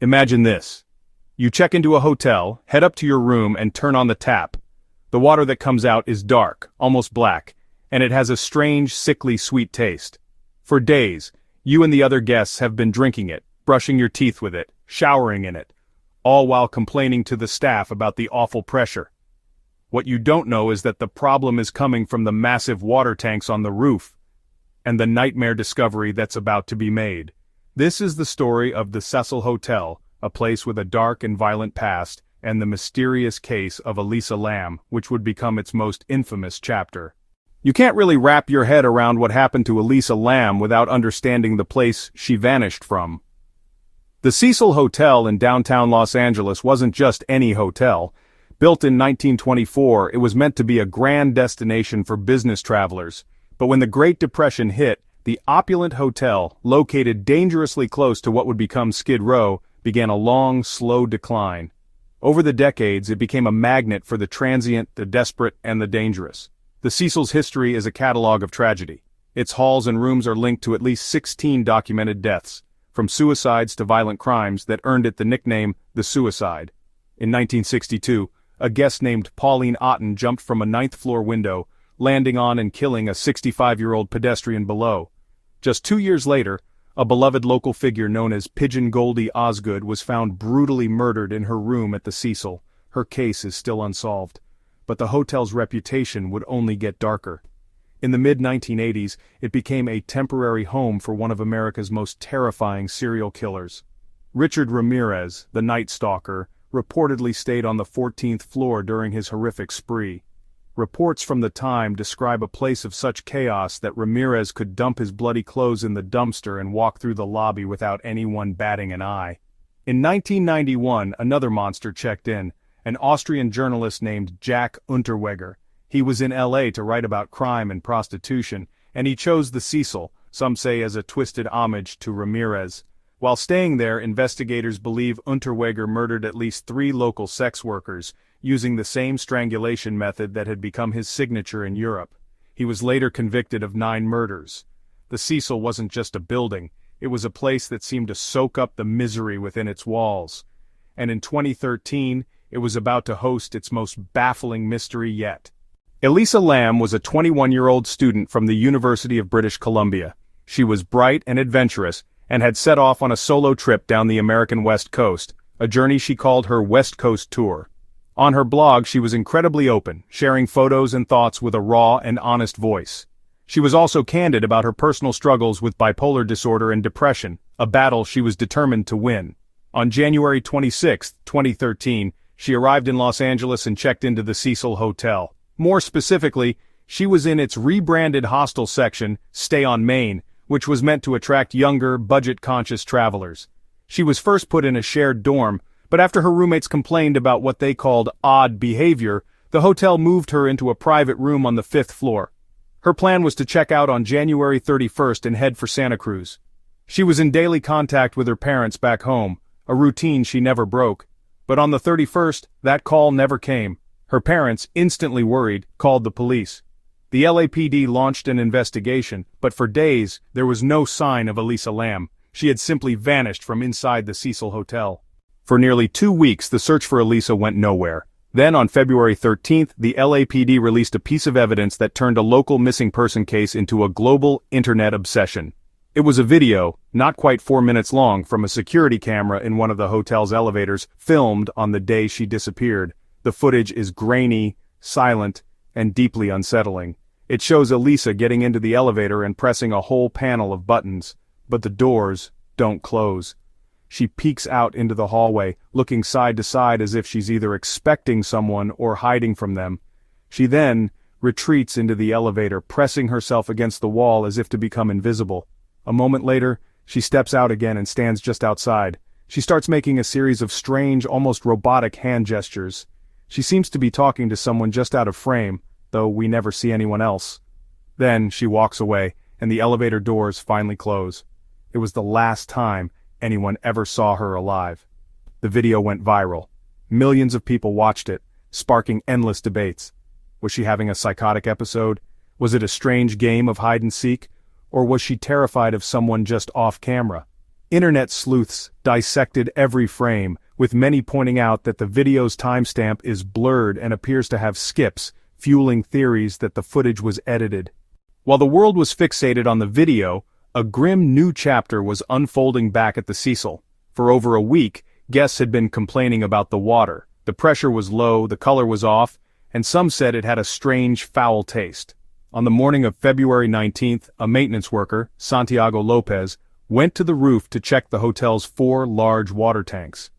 Imagine this. You check into a hotel, head up to your room and turn on the tap. The water that comes out is dark, almost black, and it has a strange, sickly sweet taste. For days, you and the other guests have been drinking it, brushing your teeth with it, showering in it, all while complaining to the staff about the awful pressure. What you don't know is that the problem is coming from the massive water tanks on the roof, and the nightmare discovery that's about to be made. This is the story of the Cecil Hotel, a place with a dark and violent past, and the mysterious case of Elisa Lam, which would become its most infamous chapter. You can't really wrap your head around what happened to Elisa Lam without understanding the place she vanished from. The Cecil Hotel in downtown Los Angeles wasn't just any hotel. Built in 1924, it was meant to be a grand destination for business travelers. But when the Great Depression hit, the opulent hotel, located dangerously close to what would become Skid Row, began a long, slow decline. Over the decades, it became a magnet for the transient, the desperate, and the dangerous. The Cecil's history is a catalog of tragedy. Its halls and rooms are linked to at least 16 documented deaths, from suicides to violent crimes that earned it the nickname the Suicide. In 1962, a guest named Pauline Otten jumped from a 9th-floor window, landing on and killing a 65-year-old pedestrian below. Just 2 years later, a beloved local figure known as Pigeon Goldie Osgood was found brutally murdered in her room at the Cecil. Her case is still unsolved. But the hotel's reputation would only get darker. In the mid-1980s, it became a temporary home for one of America's most terrifying serial killers. Richard Ramirez, the Night Stalker, reportedly stayed on the 14th floor during his horrific spree. Reports from the time describe a place of such chaos that Ramirez could dump his bloody clothes in the dumpster and walk through the lobby without anyone batting an eye. In 1991, another monster checked in, an Austrian journalist named Jack Unterweger. He was in LA to write about crime and prostitution, and he chose the Cecil, some say as a twisted homage to Ramirez. While staying there, investigators believe Unterweger murdered at least 3 local sex workers, using the same strangulation method that had become his signature in Europe. He was later convicted of 9 murders. The Cecil wasn't just a building, it was a place that seemed to soak up the misery within its walls. And in 2013, it was about to host its most baffling mystery yet. Elisa Lam was a 21-year-old student from the University of British Columbia. She was bright and adventurous, and had set off on a solo trip down the American West Coast, a journey she called her West Coast Tour. On her blog, she was incredibly open, sharing photos and thoughts with a raw and honest voice. She was also candid about her personal struggles with bipolar disorder and depression, a battle she was determined to win. On January 26, 2013, she arrived in Los Angeles and checked into the Cecil Hotel. More specifically, she was in its rebranded hostel section, Stay on Main, which was meant to attract younger, budget-conscious travelers. She was first put in a shared dorm, but after her roommates complained about what they called odd behavior, the hotel moved her into a private room on the 5th floor. Her plan was to check out on January 31st and head for Santa Cruz. She was in daily contact with her parents back home, a routine she never broke. But on the 31st, that call never came. Her parents, instantly worried, called the police. The LAPD launched an investigation, but for days, there was no sign of Elisa Lam. She had simply vanished from inside the Cecil Hotel. For nearly 2 weeks, the search for Elisa went nowhere. Then on February 13th, the LAPD released a piece of evidence that turned a local missing person case into a global internet obsession. It was a video, not quite 4 minutes long, from a security camera in one of the hotel's elevators, filmed on the day she disappeared. The footage is grainy, silent, and deeply unsettling. It shows Elisa getting into the elevator and pressing a whole panel of buttons, but the doors don't close. She peeks out into the hallway, looking side to side as if she's either expecting someone or hiding from them. She then retreats into the elevator, pressing herself against the wall as if to become invisible. A moment later, she steps out again and stands just outside. She starts making a series of strange, almost robotic hand gestures. She seems to be talking to someone just out of frame, though we never see anyone else. Then she walks away, and the elevator doors finally close. It was the last time anyone ever saw her alive. The video went viral. Millions of people watched it, sparking endless debates. Was she having a psychotic episode? Was it a strange game of hide and seek? Or was she terrified of someone just off camera? Internet sleuths dissected every frame, with many pointing out that the video's timestamp is blurred and appears to have skips, fueling theories that the footage was edited. While the world was fixated on the video, a grim new chapter was unfolding back at the Cecil. For over a week, guests had been complaining about the water. The pressure was low, the color was off, and some said it had a strange, foul taste. On the morning of February 19th, a maintenance worker, Santiago Lopez, went to the roof to check the hotel's 4 large water tanks.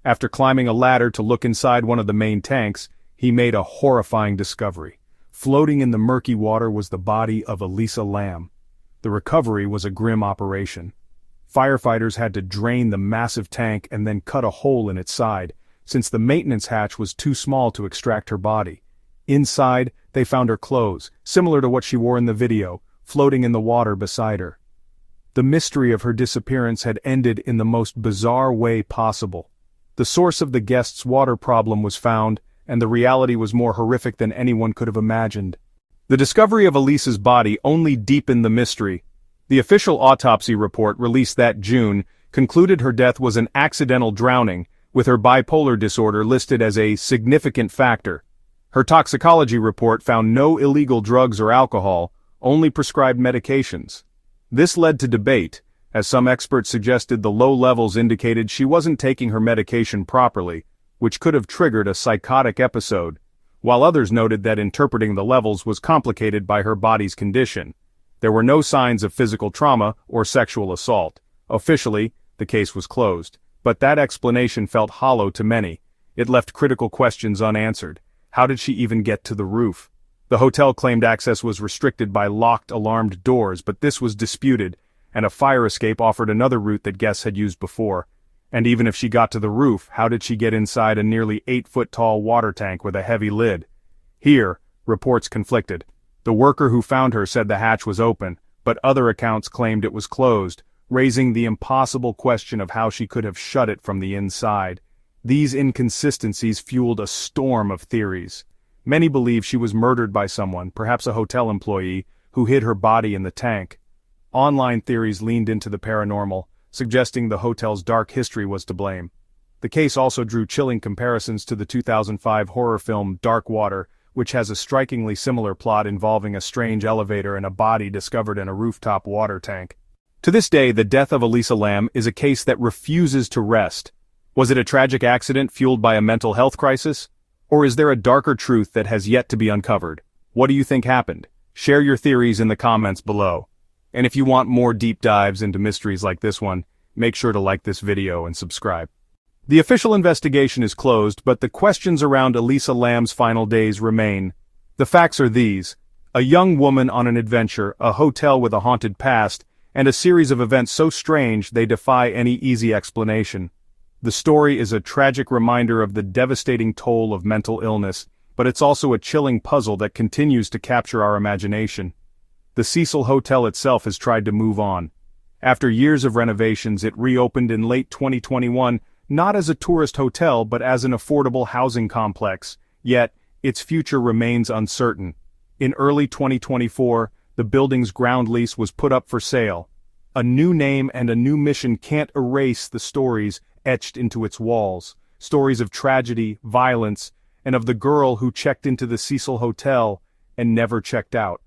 After climbing a ladder to look inside one of the main tanks, he made a horrifying discovery. Floating in the murky water was the body of Elisa Lam. The recovery was a grim operation. Firefighters had to drain the massive tank and then cut a hole in its side, since the maintenance hatch was too small to extract her body. Inside, they found her clothes, similar to what she wore in the video, floating in the water beside her. The mystery of her disappearance had ended in the most bizarre way possible. The source of the guest's water problem was found, and the reality was more horrific than anyone could have imagined. The discovery of Elisa's body only deepened the mystery. The official autopsy report released that June concluded her death was an accidental drowning, with her bipolar disorder listed as a significant factor. Her toxicology report found no illegal drugs or alcohol, only prescribed medications. This led to debate, as some experts suggested the low levels indicated she wasn't taking her medication properly, which could have triggered a psychotic episode, while others noted that interpreting the levels was complicated by her body's condition. There were no signs of physical trauma or sexual assault. Officially, the case was closed, but that explanation felt hollow to many. It left critical questions unanswered. How did she even get to the roof? The hotel claimed access was restricted by locked alarmed doors, but this was disputed, and a fire escape offered another route that guests had used before. And even if she got to the roof, how did she get inside a nearly 8-foot-tall water tank with a heavy lid? Here, reports conflicted. The worker who found her said the hatch was open, but other accounts claimed it was closed, raising the impossible question of how she could have shut it from the inside. These inconsistencies fueled a storm of theories. Many believe she was murdered by someone, perhaps a hotel employee, who hid her body in the tank. Online theories leaned into the paranormal, suggesting the hotel's dark history was to blame. The case also drew chilling comparisons to the 2005 horror film Dark Water, which has a strikingly similar plot involving a strange elevator and a body discovered in a rooftop water tank. To this day, the death of Elisa Lam is a case that refuses to rest. Was it a tragic accident fueled by a mental health crisis? Or is there a darker truth that has yet to be uncovered? What do you think happened? Share your theories in the comments below. And if you want more deep dives into mysteries like this one, make sure to like this video and subscribe. The official investigation is closed, but the questions around Elisa Lam's final days remain. The facts are these: a young woman on an adventure, a hotel with a haunted past, and a series of events so strange they defy any easy explanation. The story is a tragic reminder of the devastating toll of mental illness, but it's also a chilling puzzle that continues to capture our imagination. The Cecil Hotel itself has tried to move on. After years of renovations, it reopened in late 2021, not as a tourist hotel but as an affordable housing complex, yet its future remains uncertain. In early 2024, the building's ground lease was put up for sale. A new name and a new mission can't erase the stories etched into its walls, stories of tragedy, violence, and of the girl who checked into the Cecil Hotel and never checked out.